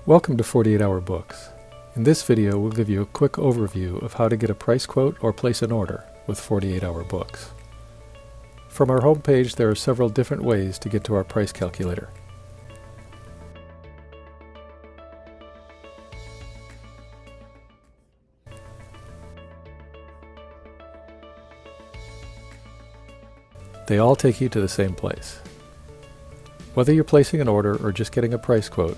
Welcome to 48 Hour Books. In this video, we'll give you a quick overview of how to get a price quote or place an order with 48 Hour Books. From our homepage, there are several different ways to get to our price calculator. They all take you to the same place. Whether you're placing an order or just getting a price quote,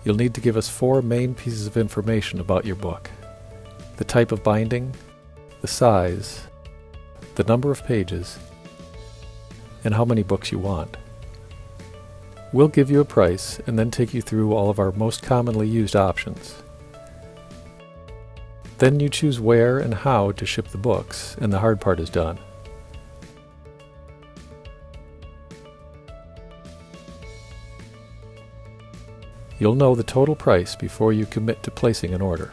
you'll need to give us 4 main pieces of information about your book: the type of binding, the size, the number of pages, and how many books you want. We'll give you a price and then take you through all of our most commonly used options. Then you choose where and how to ship the books, and the hard part is done. You'll know the total price before you commit to placing an order.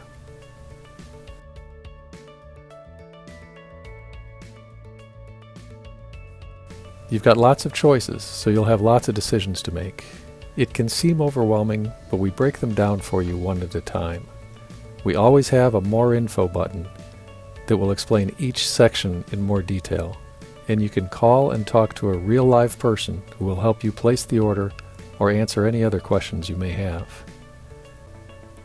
You've got lots of choices, so you'll have lots of decisions to make. It can seem overwhelming, but we break them down for you one at a time. We always have a More Info button that will explain each section in more detail, and you can call and talk to a real live person who will help you place the order or answer any other questions you may have.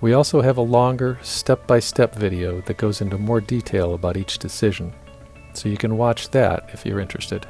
We also have a longer, step-by-step video that goes into more detail about each decision, so you can watch that if you're interested.